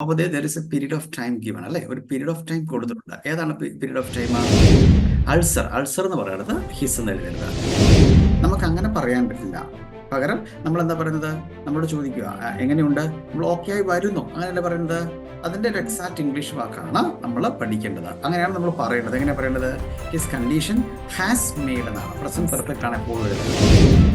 Over there is a period of time given, അല്ലെ? ഒരു period of time കൊടുത്തിട്ടുണ്ട്. ഏതാണ് പീരീഡ് ഓഫ് ടൈം? അൾസർ എന്ന് പറയുന്നത് ഹിസ് എന്ന് എഴുതരുത്. നമുക്ക് അങ്ങനെ പറയാൻ പറ്റില്ല. പകരം നമ്മൾ എന്താ പറയുന്നത്? നമ്മളോട് ചോദിക്കുക എങ്ങനെയുണ്ട്, നമ്മൾ ഓക്കെ ആയി വരുന്നു, അങ്ങനെയല്ലേ പറയുന്നത്? അതിന്റെ ഒരു എക്സാക്ട് ഇംഗ്ലീഷ് വാക്കാണ് നമ്മൾ പഠിക്കേണ്ടത്. അങ്ങനെയാണ് നമ്മൾ പറയേണ്ടത്. എങ്ങനെയാണ് പറയേണ്ടത്? ഹിസ് കണ്ടീഷൻ ഹാസ് മെയ്ഡ് എന്നാണ്. പ്രസന്റ് പെർഫെക്റ്റ് ആണ് എപ്പോഴും എഴുതുന്നത്.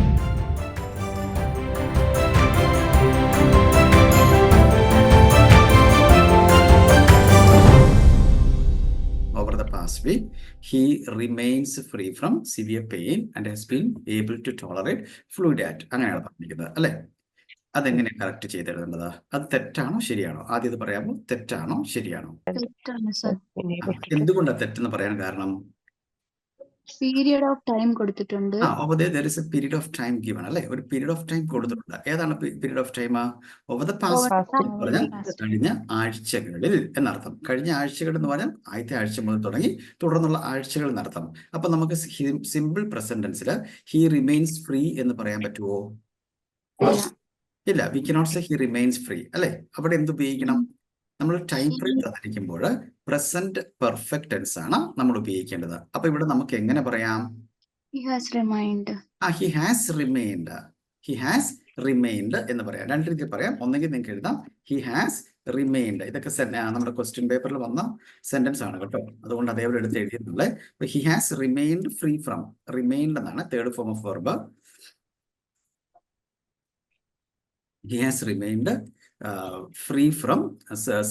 Over the past week, he remains free from severe pain and has been able to tolerate fluid diet. അങ്ങനെയാണ് പറഞ്ഞിരിക്കുന്നത്, അല്ലെ? അതെങ്ങനെ കറക്റ്റ് ചെയ്തെഴുതേണ്ടത്? അത് തെറ്റാണോ ശരിയാണോ? ആദ്യം ഇത് പറയാമോ? തെറ്റാണോ ശരിയാണോ? എന്തുകൊണ്ടാണ് തെറ്റെന്ന് പറയാൻ കാരണം? പീരിയഡ് ഓഫ് ടൈം കൊടുത്തിട്ടുണ്ട്. Over there is a period of time given, അല്ലെ? ഒരു പീരീഡ് ഓഫ് ടൈം കൊടുത്തിട്ടുണ്ട്. ഏതാണ് period of time? Over the past പറഞ്ഞാൽ കഴിഞ്ഞ ആഴ്ചകളിൽ എന്നർത്ഥം. കഴിഞ്ഞ ആഴ്ചകൾ എന്ന് പറഞ്ഞാൽ ആദ്യത്തെ ആഴ്ച മുതൽ തുടങ്ങി തുടർന്നുള്ള ആഴ്ചകൾ എന്നർത്ഥം. അപ്പൊ നമുക്ക് സിമ്പിൾ പ്രസന്റൻസിൽ ഹി റിമെയിൻസ് ഫ്രീ എന്ന് പറയാൻ പറ്റുമോ? ഇല്ല, we cannot say he remains free, അല്ലെ? അവിടെ എന്ത് ഉപയോഗിക്കണം? നമ്മൾ ടൈം ഫ്രെയിം തന്നിരിക്കുമ്പോൾ പ്രസന്റ് പെർഫെക്റ്റ് ടെൻസ് ആണ് നമ്മൾ ഉപയോഗിക്കേണ്ടത്. അപ്പൊ ഇവിടെ നമുക്ക് എങ്ങനെ പറയാം? He has remained. He has remained എന്ന് പറയാം. രണ്ട് രീതിയിൽ പറയാം. ഒന്നെങ്കിൽ നിങ്ങൾക്ക് എഴുതാം ഹി ഹാസ് റിമെയിൻഡ്. ഇതൊക്കെ നമ്മുടെ ക്വസ്റ്റ്യൻ പേപ്പറിൽ വന്ന സെന്റൻസ് ആണ് കേട്ടോ, അതുകൊണ്ട് അതേപോലെ എടുത്ത് എഴുതിയിട്ടുള്ളത്. He has remained free from, remained എന്നാണ് third form of verb. He has remained free from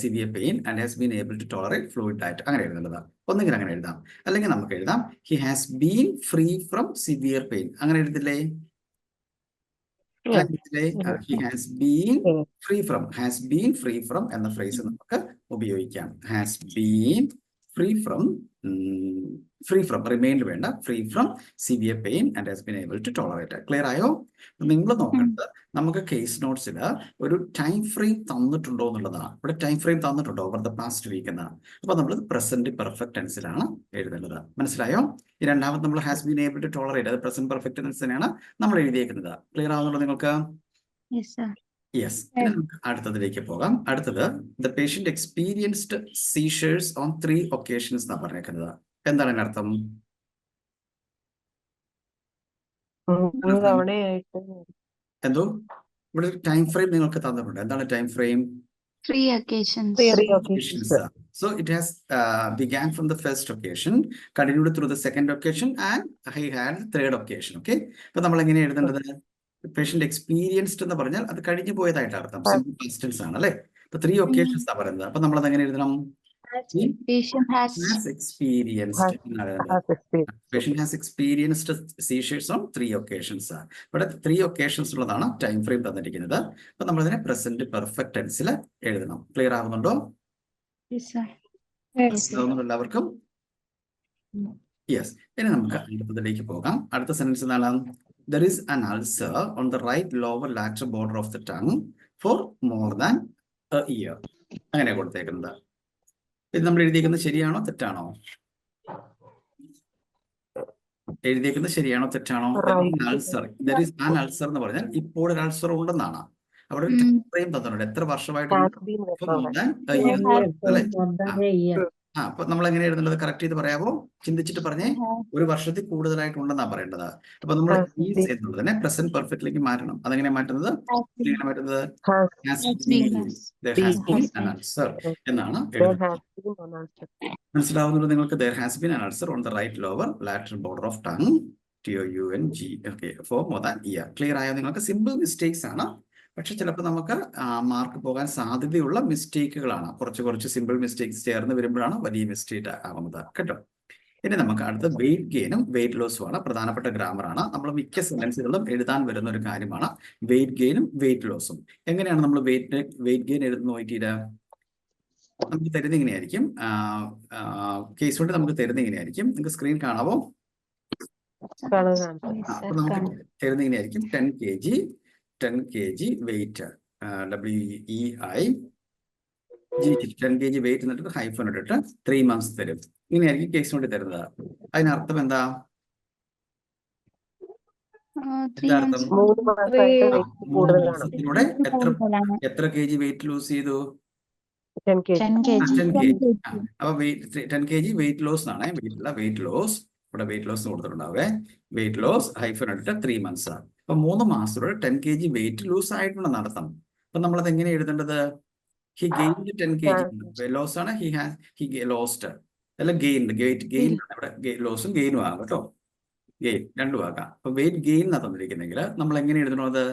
severe pain and has been able to tolerate fluid diet. അങ്ങനെ എഴുതുന്നത് ഒന്നെങ്കിൽ അങ്ങനെ എഴുതാം, അല്ലെങ്കിൽ നമുക്ക് എഴുതാം he has been free from severe pain. അങ്ങനെ എഴുതില്ലേ? he has been free from എന്ന ഫ്രേസ് നമുക്ക് ഉപയോഗിക്കാം. has been free from remained വേണ്ട, free from severe pain and has been able to tolerate. Clear ആയോ? നിങ്ങൾ നോക്കേണ്ടത് നമുക്ക് കേസ് നോട്ട്സിൽ ഒരു ടൈം ഫ്രെയിം തന്നിട്ടുണ്ടോ എന്നുള്ളതാണ്. ഇവിടെ ടൈം ഫ്രെയിം തന്നിട്ടുണ്ടോ ഓവർ ദ പാസ്റ്റ് വീക്ക് എന്നാണ്. അപ്പൊ നമ്മൾ പ്രസന്റ് പെർഫെക്റ്റ് ടെൻസിലാണ് എഴുതേണ്ടത്. മനസ്സിലായോ? ഈ രണ്ടാമത് നമ്മൾ has been able to tolerate, അത് പ്രസന്റ് പെർഫെക്റ്റ് ടെൻസ് തന്നെയാണ് നമ്മൾ എഴുതിയേക്കുന്നത്. ക്ലിയർ ആവുന്നുണ്ടോ നിങ്ങൾക്ക്? യെസ്. നമുക്ക് അടുത്തതിലേക്ക് പോകാം. അടുത്തത് the patient experienced seizures on 3 occasions എന്നാണ് പറഞ്ഞേക്കുന്നത്. എന്താണ് അതിനർത്ഥം? എന്തോ ഇവിടെ ടൈം ഫ്രെയിം നിങ്ങൾക്ക് തന്നിട്ടുണ്ട്. എന്താണ് time frame? 3 occasions. So it has began from the first occasion, continued through the second occasion and he had the third occasion. Okay, അപ്പൊ നമ്മൾ എങ്ങനെ എഴുതേണ്ടത്? പേഷ്യന്റ് എക്സ്പീരിയൻസ്ഡ് എന്ന് പറഞ്ഞാൽ അത് കഴിഞ്ഞു പോയതായിട്ട് അർത്ഥം. സിമ്പിൾ പാസ്റ്റ് ടെൻസ് ആണ്, അല്ലെ? അപ്പൊ 3 occasions ആണ് പറയുന്നത്. അപ്പൊ നമ്മൾ അത് എങ്ങനെ എഴുതണം? Patient has experienced seizures on 3 occasions. ഇവിടെ 3 occasions ഉള്ളതാണ് ടൈം ഫ്രെയിം തന്നിരിക്കുന്നത്. അപ്പൊ നമ്മൾ അതിനെ പ്രസന്റ് പെർഫെക്റ്റ് ടെൻസിൽ എഴുതണം. ക്ലിയർ ആവുന്നുണ്ടോ? എല്ലാവർക്കും? യെസ്. ഇനി നമുക്ക് അടുത്തതിലേക്ക് പോകാം. അടുത്ത സെന്റൻസ് എന്താണ്? There is an ulcer on the right lower lateral border of the tongue for more than a year. അങ്ങനെ കൊടുത്തേക്കുന്നത്. ഇത് നമ്മൾ എഴുതിയേക്കുന്നത് ശരിയാണോ തെറ്റാണോ? എഴുതിയേക്കുന്നത് ശരിയാണോ തെറ്റാണോ? Ulcer, there is an ulcer എന്ന് പറഞ്ഞാൽ ഇപ്പോൾ ഒരു അൾസർ ഉണ്ടെന്നാണ്. അവിടെ ഒരു ടൈം ഫ്രെയിം തന്നിട്ടുണ്ട്. എത്ര വർഷമായിട്ടുണ്ട്? അപ്പൊ നമ്മൾ എങ്ങനെ എഴുതുന്നത്? കറക്റ്റ് ചെയ്ത് പറയാമോ? ചിന്തിച്ചിട്ട് പറഞ്ഞേ. ഒരു വർഷത്തിൽ കൂടുതലായിട്ടുണ്ടെന്നാ പറയേണ്ടത്. അപ്പൊ നമ്മൾ തന്നെ പ്രസന്റ് പെർഫെക്റ്റിലേക്ക് മാറ്റണം. അതെങ്ങനെ മാറ്റുന്നത്? എന്നാണ് മനസ്സിലാവുന്നത് നിങ്ങൾക്ക്? there has been an ulcer on the right lower lateral border of tongue, TOUNG. Okay, for more than a year. Clear ആയോ നിങ്ങൾക്ക്? സിമ്പിൾ മിസ്റ്റേക്സ് ആണ്, പക്ഷെ ചിലപ്പോൾ നമുക്ക് മാർക്ക് പോകാൻ സാധ്യതയുള്ള മിസ്റ്റേക്കുകളാണ്. കുറച്ച് സിമ്പിൾ മിസ്റ്റേക്സ് ചേർന്ന് വരുമ്പോഴാണ് വലിയ മിസ്റ്റേക്ക് ആവുന്നത് കേട്ടോ. ഇനി നമുക്ക് അടുത്ത വെയിറ്റ് ഗെയിനും വെയിറ്റ് ലോസും ആണ്. പ്രധാനപ്പെട്ട ഗ്രാമറാണ്. നമ്മൾ മിക്ക സെന്റൻസുകളിലും എഴുതാൻ വരുന്ന ഒരു കാര്യമാണ് വെയിറ്റ് ഗെയിനും വെയിറ്റ് ലോസും. എങ്ങനെയാണ് നമ്മൾ വെയിറ്റ് ഗെയിൻ എഴുതുന്ന നോക്കിയിട്ട് നമുക്ക് തരുന്ന ഇങ്ങനെയായിരിക്കും. കേസ് കൊണ്ട് നമുക്ക് തരുന്ന ഇങ്ങനെയായിരിക്കും. നിങ്ങൾക്ക് സ്ക്രീൻ കാണാവോ? അപ്പൊ നമുക്ക് തരുന്ന ഇങ്ങനെയായിരിക്കും. 10 kg weight, WEI GT, 10 kg weight എന്നിട്ട് ഹൈഫൻ ഇട്ടിട്ട് 3 months തരും. ഇങ്ങനെയായിരിക്കും കേസ് കൊണ്ട് തരുന്നത്. അതിനർത്ഥം എന്താ? എത്ര kg വെയിറ്റ് ലൂസ് ചെയ്തു? 10 kg. 10 10 kg. kg. അപ്പൊ 10 kg വെയിറ്റ് ലോസ് എന്നാണ്. വെയിറ്റ് ലോസ് ഇവിടെ വെയിറ്റ് ലോസ് കൊടുത്തിട്ടുണ്ടാവേ. വെയിറ്റ് ലോസ് ഹൈഫൻ ഇട്ടിട്ട് 3 months ആണ്. അപ്പൊ 3 മാസത്തോടെ 10 kg വെയിറ്റ് ലൂസ് ആയിട്ടുണ്ടെന്ന് അർത്ഥം. അപ്പൊ നമ്മളത് എങ്ങനെ എഴുതേണ്ടത്? He gained 10 kg. ലോസ് ആണ് ഹി ലോസ്റ്റ് അല്ല ഗെയിൻഡ്. ഗെയിൻ ഇവിടെ ലോസും ഗെയിനും ആകാം കേട്ടോ. ഗെയിൻ രണ്ടും ആകാം. അപ്പൊ വെയിറ്റ് ഗെയിൻ എന്നാ തന്നിരിക്കുന്നെങ്കിൽ നമ്മൾ എങ്ങനെ എഴുതണത്?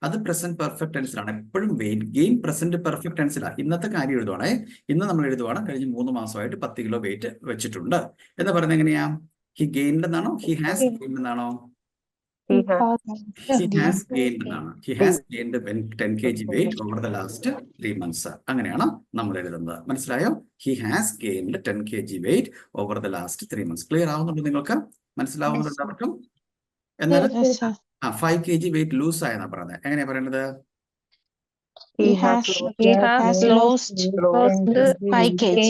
അത് പ്രസന്റ് പെർഫെക്റ്റ് ടെൻസിലാണ്. എപ്പോഴും വെയിറ്റ് ഗെയിൻ പ്രസന്റ് പെർഫെക്റ്റ് ടെൻസിലാണ്. ഇന്നത്തെ കാര്യം എഴുതുവാണേ. ഇന്ന് നമ്മൾ എഴുതുവാണ് കഴിഞ്ഞ 3 മാസമായിട്ട് 10 കിലോ വെയിറ്റ് വെച്ചിട്ടുണ്ട് എന്ന് പറയുന്നത് എങ്ങനെയാ? ഹി ഗെയിൻഡ് എന്നാണോ ഹി ഹാസ് ഗെയിൻഡ് എന്നാണോ? He has He has gained എന്നാണ്. He has gained 10 kg weight over the last 3 months. അങ്ങനെയാണ് നമ്മൾ എഴുതുന്നത്. മനസ്സിലായോ? He has gained 10 kg weight over the last 3 months. Clear ആവുന്നുണ്ടോ നിങ്ങൾക്ക്? മനസ്സിലാവുന്നുണ്ടോ എല്ലാവർക്കും? എന്നാൽ 5 kg weight ലൂസ് ആയെന്നാ പറയുന്നത്. എങ്ങനെയാ പറയുന്നത്? he has lost 5 kg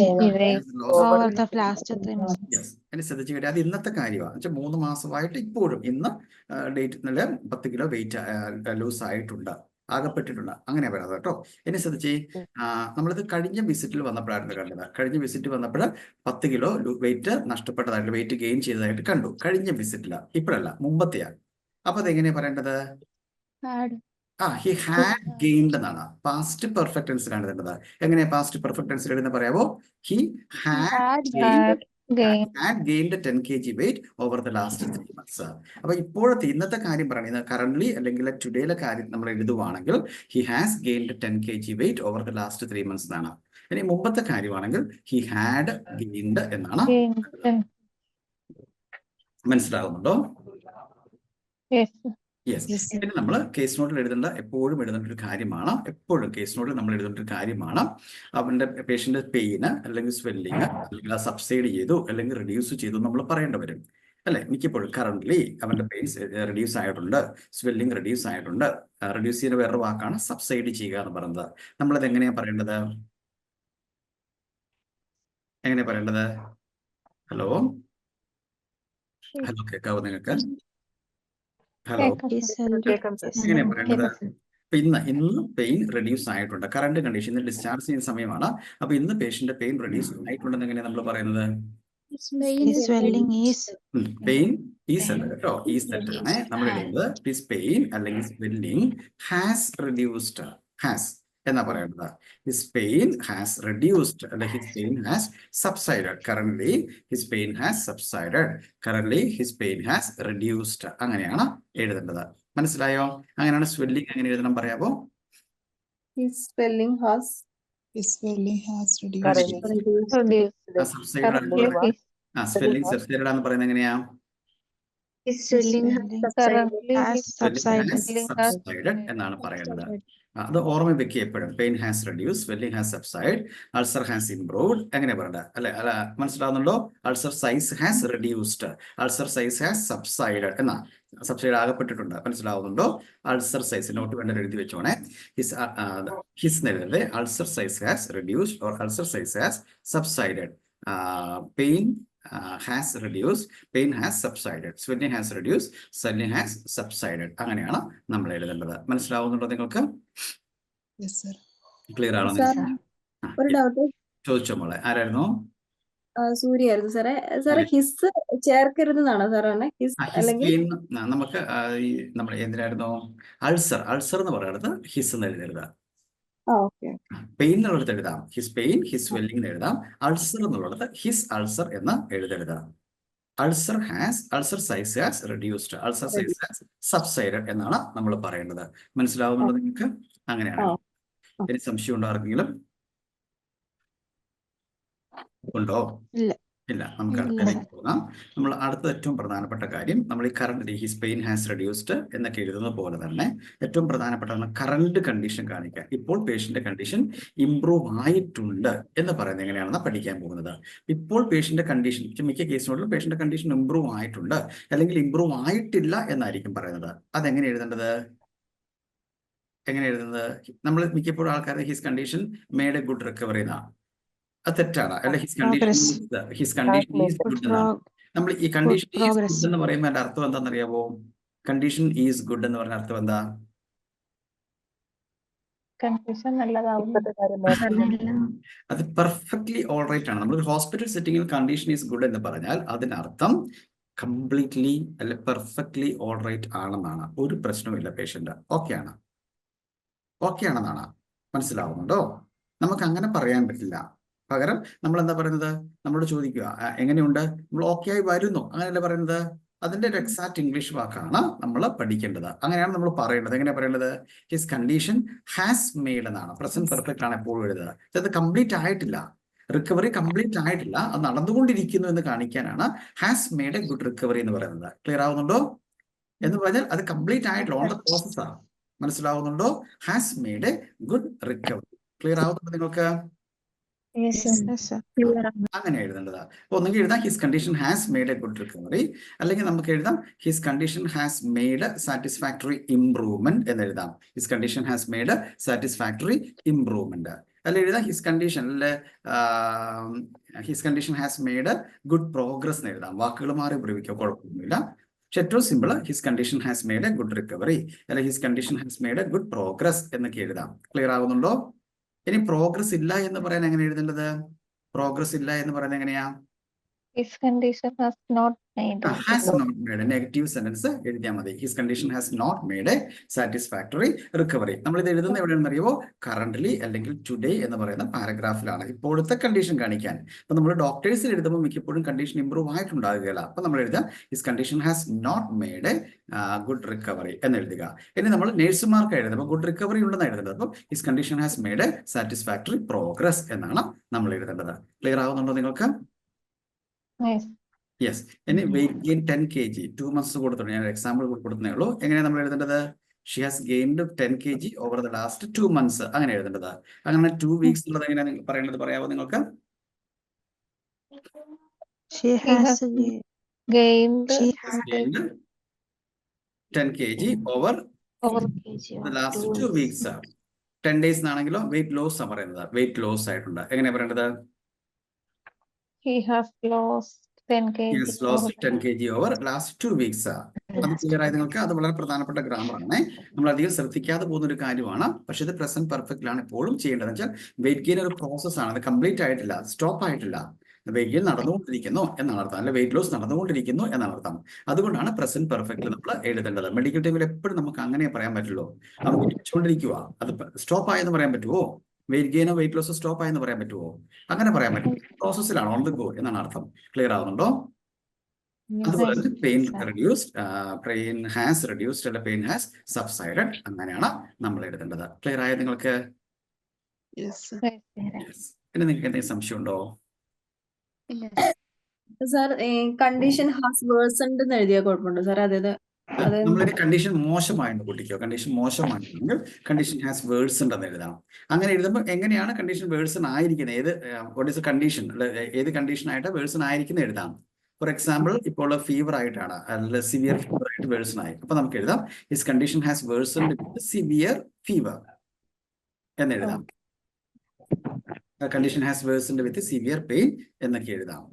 over the Lost last 3 months. Yes. എന്നെ ശ്രദ്ധിച്ചു കേട്ടോ. അത് ഇന്നത്തെ കാര്യമാണ്. വെച്ചാൽ 3 മാസമായിട്ട് ഇപ്പോഴും ഇന്ന് ഡേറ്റിൽ 10 കിലോ വെയിറ്റ് ലൂസ് ആയിട്ടുണ്ട്, ആകപ്പെട്ടിട്ടുണ്ട്. അങ്ങനെ പറയാം കേട്ടോ. എന്നെ ശ്രദ്ധിച്ചേ. നമ്മളിത് കഴിഞ്ഞ വിസിറ്റിൽ വന്നപ്പോഴായിരുന്നു കണ്ടത്. കഴിഞ്ഞ വിസിറ്റ് വന്നപ്പോൾ 10 കിലോ വെയിറ്റ് നഷ്ടപ്പെട്ടതായിട്ട്, വെയിറ്റ് ഗെയിൻ ചെയ്തതായിട്ട് കണ്ടു. കഴിഞ്ഞ വിസിറ്റില്ല, ഇപ്പോഴല്ല, മുമ്പത്തെയാണ്. അപ്പൊ അതെങ്ങനെയാ പറയേണ്ടത്? ഹി ഹാഡ് ഗെയിൻഡ് എന്നാണ്. പാസ്റ്റ് പെർഫെക്റ്റ് ടെൻസിലാണ് എഴുതേണ്ടത്. എങ്ങനെയാ പാസ്റ്റ് പെർഫെക്റ്റ് ടെൻസിൽ എഴുതുന്ന പറയാവോ? He had gained 10 kg weight over the last 3 months. അപ്പൊ ഇപ്പോഴത്തെ ഇന്നത്തെ കാര്യം പറയുന്നത് കറന്റ്ലി അല്ലെങ്കിൽ ടുഡേയിലെ കാര്യം നമ്മൾ എഴുതുവാണെങ്കിൽ he has gained 10 kg weight over the last 3 months എന്നാണ്. ഇനി മുമ്പത്തെ കാര്യമാണെങ്കിൽ ഹി ഹാഡ് ഗെയിൻഡ് എന്നാണ്. മനസ്സിലാകുന്നുണ്ടോ? യെസ്. പിന്നെ നമ്മൾ കേസ് നോട്ടിൽ എപ്പോഴും എഴുതേണ്ട ഒരു കാര്യമാണ്. എപ്പോഴും കേസ് നോട്ടിൽ നമ്മൾ എഴുതേണ്ട ഒരു കാര്യമാണ് അവന്റെ പേഷ്യന്റ് പെയിന് അല്ലെങ്കിൽ സ്വെല്ലിങ് അല്ലെങ്കിൽ സബ്സൈഡ് ചെയ്തു അല്ലെങ്കിൽ റിഡ്യൂസ് ചെയ്തു നമ്മൾ പറയേണ്ടി വരും അല്ലെ. മിക്കപ്പോഴും കറന്റ്ലി അവന്റെ പെയിൻ റിഡ്യൂസ് ആയിട്ടുണ്ട്, സ്വെല്ലിങ് റിഡ്യൂസ് ആയിട്ടുണ്ട്. റിഡ്യൂസ് ചെയ്യുന്ന വേറൊരു വാക്കാണ് സബ്സൈഡ് ചെയ്യുക എന്ന് പറയുന്നത്. നമ്മളത് എങ്ങനെയാ പറയേണ്ടത്? എങ്ങനെയാ പറയേണ്ടത്? ഹലോ ഹലോ കേൾക്കാവോ നിങ്ങൾക്ക്? ഹലോ എങ്ങനെയാ പറയേണ്ടത്? അപ്പൊ ഇന്ന് പെയിൻ റിഡ്യൂസ് ആയിട്ടുണ്ട്. കറണ്ട് കണ്ടീഷൻ ഇന്ന് ഡിസ്ചാർജ് ചെയ്യുന്ന സമയമാണ്. അപ്പൊ ഇന്ന് പേഷ്യന്റ് പെയിൻ റിഡ്യൂസ് ആയിട്ടുണ്ടെന്ന് എങ്ങനെയാണ് നമ്മൾ പറയുന്നത്? പെയിൻ ഈസ് അല്ല കേട്ടോ, ഈസ് തെറ്റാണ് നമ്മൾ എഴുതുന്നത്. ഹിസ് പെയിൻ അല്ലെങ്കിൽ സ്വെല്ലിംഗ് ഹാസ് റിഡ്യൂസ്ഡ്. ഹാസ് എന്നാ പറയേണ്ടത്. ഹിസ് പെയിൻ ഹാസ് റിഡ്യൂസ്ഡ് അല്ല his pain has സബ്സൈഡഡ്. Currently his pain has സബ്സൈഡഡ്. Currently his pain has reduced. അങ്ങനെയാണ് എഴുതേണ്ടത്. മനസ്സിലായോ? അങ്ങനെയാണ് സ്വെല്ലിംഗ് എങ്ങനെ എഴുതണം പറയാമോ? His swelling has reduced. Spelling സബ്സൈഡഡ് എന്ന് പറയുന്നത് എങ്ങനെയാ? സബ്സൈഡഡ് എന്നാണ് പറയേണ്ടത്. അത് ഓർമ്മ വെക്കുക എപ്പോഴും. Pain has reduce, swelling has subside, ulcer has improved. എങ്ങനെ പറയണ്ട അല്ലെ? അല്ല മനസ്സിലാവുന്നുണ്ടോ? Ulcer size has reduced, ulcer size has subsided എന്നാ. സബ്സൈഡ് ആകപ്പെട്ടിട്ടുണ്ട്. മനസ്സിലാവുന്നുണ്ടോ? അൾസർ സൈസ് നോട്ട് വേണ്ട എഴുതി വെച്ചോണേ. ഹിസ് എഴുതല്ലേ. Ulcer size has reduced or ulcer size has subsided. Pain has reduced, pain has subsided, swelling has reduced, swelling has subsided. അങ്ങനെയാണ് നമ്മൾ എഴുതേണ്ടത്. മനസ്സിലാവുന്നുണ്ടോ നിങ്ങൾക്ക്? ക്ലിയർ ആണോ? ഒരു ഡൗട്ട് ചോദിച്ചോ മോളെ. ആരായിരുന്നു? സൂര്യായിരുന്നു സാറേ. സാറേ ഹിസ് ചേർക്കരുതെന്നാണോ സാറാണ്? ഹിസ് അല്ലെങ്കിൽ നമുക്ക് നമ്മൾ എന്തിനായിരുന്നു? അൾസർ എന്ന് പറയുന്നത് ഹിസ് എന്ന് എഴുതരുത്. പെയിൻ എന്നുള്ളത് എഴുതാം ഹിസ് പെയിൻ, ഹിസ് സ്വെല്ലിംഗ് എന്ന് എഴുതാം. അൾസർ എന്നുള്ളത് ഹിസ് അൾസർ എന്ന് എഴുതരുത്. Ulcer size has reduced, ulcer size has സബ്സൈഡഡ് എന്നാണ് നമ്മൾ പറയേണ്ടത്. മനസ്സിലാവുന്നുള്ളത് നിങ്ങൾക്ക്? അങ്ങനെയാണ്. ഇനി സംശയം ഉണ്ടോ ആർക്കെങ്കിലും? ഉണ്ടോ? ഇല്ല. നമുക്ക് അടുത്തതിലേക്ക് പോകാം. നമ്മൾ അടുത്ത ഏറ്റവും പ്രധാനപ്പെട്ട കാര്യം നമ്മൾ ഈ current his pain has reduced എന്നൊക്കെ എഴുതുന്നത് പോലെ തന്നെ ഏറ്റവും പ്രധാനപ്പെട്ട കറണ്ട് കണ്ടീഷൻ കാണിക്കുക. ഇപ്പോൾ പേഷ്യന്റ് കണ്ടീഷൻ ഇംപ്രൂവ് ആയിട്ടുണ്ട് എന്ന് പറയുന്നത് എങ്ങനെയാണെന്ന് പഠിക്കാൻ പോകുന്നത്. ഇപ്പോൾ പേഷ്യന്റ് കണ്ടീഷൻ മിക്ക കേസുകളിലും പേഷ്യന്റ് കണ്ടീഷൻ ഇംപ്രൂവ് ആയിട്ടുണ്ട് അല്ലെങ്കിൽ ഇംപ്രൂവ് ആയിട്ടില്ല എന്നായിരിക്കും പറയുന്നത്. അതെങ്ങനെ എഴുതേണ്ടത്? എങ്ങനെ എഴുതുന്നത്? നമ്മൾ മിക്കപ്പോഴും ആൾക്കാർ his condition made A good recovery എന്നാണ്. അത് തെറ്റാണ്. അല്ല ഹിസ് കണ്ടീഷൻ ഈസ് ഗുഡ് എന്നാണ്. നമ്മൾ ഈ കണ്ടീഷൻ ഈസ് ഗുഡ് എന്ന് പറയുമ്പോൾ അതിന്റെ അർത്ഥം എന്താണെന്ന് അറിയാമോ? കണ്ടീഷൻ ഈസ് ഗുഡ് എന്ന് പറഞ്ഞ അർത്ഥം എന്താ? കൺഫ്യൂഷൻ നല്ലതാവുന്നു. അത് പെർഫെക്റ്റ്ലി ഓൾ റൈറ്റ് ആണ്. നമ്മൾ ഹോസ്പിറ്റൽ സെറ്റിംഗിൽ കണ്ടീഷൻ ഈസ് ഗുഡ് എന്ന് പറഞ്ഞാൽ അതിനർത്ഥം കംപ്ലീറ്റ്ലി അല്ലെ പെർഫെക്റ്റ്ലി ഓൾ റൈറ്റ് ആണെന്നാണ്. ഒരു പ്രശ്നവുമില്ല, പേഷ്യന്റ് ഓക്കെ ആണെന്നാണ്. മനസ്സിലാവുന്നുണ്ടോ? നമുക്ക് അങ്ങനെ പറയാൻ പറ്റില്ല. പകരം നമ്മൾ എന്താ പറയുന്നത്, നമ്മളോട് ചോദിക്കുക എങ്ങനെയുണ്ട്, നമ്മൾ ഓക്കെ ആയി വരുന്നു, അങ്ങനെയല്ലേ പറയുന്നത്. അതിന്റെ ഒരു എക്സാക്ട് ഇംഗ്ലീഷ് വാക്കാണ് നമ്മൾ പഠിക്കേണ്ടത്. അങ്ങനെയാണ് നമ്മൾ പറയേണ്ടത്. എങ്ങനെയാണ് പറയേണ്ടത്? ഹിസ് കണ്ടീഷൻ ഹാസ് മെയ്ഡ് എന്നാണ്. പ്രസന്റ് പെർഫെക്റ്റ് ആണ് എപ്പോഴും എഴുതുക. അത് കംപ്ലീറ്റ് ആയിട്ടില്ല, റിക്കവറി കംപ്ലീറ്റ് ആയിട്ടില്ല, അത് നടന്നുകൊണ്ടിരിക്കുന്നു എന്ന് കാണിക്കാനാണ് has made a good recovery എന്ന് പറയുന്നത്. ക്ലിയർ ആവുന്നുണ്ടോ? എന്ന് പറഞ്ഞാൽ അത് കംപ്ലീറ്റ് ആയിട്ടില്ല, ഓൺ ദ പ്രോസസ് ആണ്. മനസ്സിലാവുന്നുണ്ടോ? Has made a good recovery. Clear ആവുന്നുണ്ടോ നിങ്ങൾക്ക്? അങ്ങനെ എഴുതേണ്ടതാ. അപ്പൊ ഒന്നെങ്കിൽ എഴുതാം his condition has made a good recovery, അല്ലെങ്കിൽ നമുക്ക് എഴുതാം his condition has made satisfactory improvement എന്ന് എഴുതാം. His condition has made satisfactory improvement. അല്ലെ എഴുതാം his condition has made good progress എന്ന് എഴുതാം. വാക്കുകൾ മാറി ഉപയോഗിക്കുക, കുഴപ്പമൊന്നുമില്ല. പക്ഷെ ഏറ്റവും simple his condition has made a good recovery, അല്ലെ his condition has made a good progress എന്നൊക്കെ എഴുതാം. ക്ലിയർ ആവുന്നുണ്ടോ? ഇനി പ്രോഗ്രസ് ഇല്ല എന്ന് പറയാൻ എങ്ങനെ എഴുതേണ്ടത്? പ്രോഗ്രസ് ഇല്ല എന്ന് പറയുന്നത് എങ്ങനെയാ? His condition has not made. Has not made negative sentence എഴുതിയാൽ മതി. His condition has not made a satisfactory recovery. നമ്മൾ ഇത് എഴുതുന്ന എവിടെയാണെന്ന് അറിയുമോ? കറന്റ്ലി അല്ലെങ്കിൽ ടുഡേ എന്ന് പറയുന്ന പാരഗ്രാഫിലാണ്, ഇപ്പോഴത്തെ കണ്ടീഷൻ കാണിക്കാൻ. അപ്പൊ നമ്മൾ ഡോക്ടേഴ്സിൽ എഴുതുമ്പോൾ മിക്കപ്പോഴും കണ്ടീഷൻ ഇംപ്രൂവ് ആയിട്ടുണ്ടാകുകയില്ല. അപ്പൊ നമ്മൾ എഴുതുക his condition has not made a good recovery എന്ന് എഴുതുക. ഇനി നമ്മൾ നേഴ്സുമാർക്ക് എഴുതുമ്പോൾ ഗുഡ് റിക്കവറി ഉണ്ടെന്ന് എഴുതേണ്ടത്. അപ്പം his condition has made a satisfactory progress എന്നാണ് നമ്മൾ എഴുതേണ്ടത്. ക്ലിയർ ആവുന്നുണ്ടോ നിങ്ങൾക്ക്? യെസ്. ഇനി വെയിറ്റ് ഗെയിൻ 10 kg 2 months കൊടുത്തിട്ടുണ്ട്. ഞാൻ എക്സാമ്പിൾ കൊടുക്കുന്നേ ഉള്ളൂ. എങ്ങനെയാണ് നമ്മൾ എഴുതേണ്ടത്? She has gained 10 kg over the last 2 months അങ്ങനെ എഴുതേണ്ടത്. അങ്ങനെ 2 weeks ഉള്ളത് എങ്ങനെയാണ് പറയുന്നത്, പറയാമോ നിങ്ങൾക്ക്? She has gained 10 kg over the last 2 weeks. 10 days ആണെങ്കിലോ വെയിറ്റ് ലോസ് ആണ് പറയുന്നത്. വെയിറ്റ് ലോസ് ആയിട്ടുണ്ട്. എങ്ങനെയാ പറയേണ്ടത്? he has lost 10 kg. He has lost 10 kg over last 2 weeks. അത് ക്ലിയർ ആയി നിങ്ങൾക്ക്? അത് വളരെ പ്രധാനപ്പെട്ട ഗ്രാമറാണ്. നമ്മൾ അധികം ശ്രദ്ധിക്കാതെ പോകുന്ന ഒരു കാര്യമാണ്. പക്ഷെ ഇത് പ്രസന്റ് പെർഫെക്റ്റിലാണ് എപ്പോഴും ചെയ്യേണ്ടത്. വെച്ചാൽ വെയിറ്റ് ഗെയിൻ ഒരു പ്രോസസ് ആണ്, അത് കംപ്ലീറ്റ് ആയിട്ടില്ല, സ്റ്റോപ്പ് ആയിട്ടില്ല. വെയിറ്റ് ഗെയിൻ നടന്നുകൊണ്ടിരിക്കുന്നു എന്നാണ് അർത്ഥം, അല്ലെ വെയിറ്റ് ലോസ് നടന്നുകൊണ്ടിരിക്കുന്നു എന്നാണ് അർത്ഥം. അതുകൊണ്ടാണ് പ്രസന്റ് പെർഫെക്റ്റിൽ നമ്മൾ എഴുതേണ്ടത്. മെഡിക്കൽ ടൈമിൽ എപ്പോഴും നമുക്ക് അങ്ങനെ പറയാൻ പറ്റുള്ളൂ. നമുക്ക് വെച്ചുകൊണ്ടിരിക്കുക, അത് സ്റ്റോപ്പ് ആയെന്ന് പറയാൻ പറ്റുമോ? വെയിറ്റ് ഗെയിനോ വെയിറ്റ് ലോസോ സ്റ്റോപ്പ് ആയെന്ന് പറയാൻ പറ്റുമോ? അങ്ങനെ പറയാൻ പറ്റും. പ്രോസസ്സിലാണ്, ഓൺ ദ ഗോ എന്നാണ് അർത്ഥം. ക്ലിയർ ആവുന്നുണ്ടോ? അതുപോലെ തന്നെ പെയിൻ ഹാസ് റെഡ്യൂസ്ഡ് അല്ലെ പെയിൻ ഹാസ് സബ്സൈഡഡ്, അങ്ങനെയാണ് നമ്മൾ എഴുതേണ്ടത്. ക്ലിയർ ആയത് നിങ്ങൾക്ക്? പിന്നെ നിങ്ങൾക്ക് എന്തെങ്കിലും സംശയം ഉണ്ടോ? സാർ കണ്ടീഷൻ ഹാസ് വേഴ്സൺഡ് എന്ന് എഴുതിയ കുഴപ്പമുണ്ടോ സാർ? അതായത് നമ്മളൊരു കണ്ടീഷൻ മോശമായെന്ന് കൂട്ടിക്കോ. കണ്ടീഷൻ മോശമാണെങ്കിൽ കണ്ടീഷൻ ഹാസ് വേഴ്സൺഡ് എന്ന് എഴുതണം. അങ്ങനെ എഴുതുമ്പോൾ എങ്ങനെയാണ് കണ്ടീഷൻ വേഴ്സൺ ആയിരിക്കുന്നത്, ഏത് വാട്ട് ഈസ് കണ്ടീഷൻ, ഏത് കണ്ടീഷൻ ആയിട്ട് വേഴ്സൺ ആയിരിക്കുന്നത് എഴുതാം. ഫോർ എക്സാമ്പിൾ ഇപ്പോൾ ഫീവർ ആയിട്ടാണ്, അല്ല സിവിയർ ഫീവർ ആയിട്ട് വേഴ്സൺ ആയി. അപ്പൊ നമുക്ക് എഴുതാം his condition has worsened with severe fever എന്ന് എഴുതാം. Condition has worsened with severe pain എന്നൊക്കെ എഴുതാം.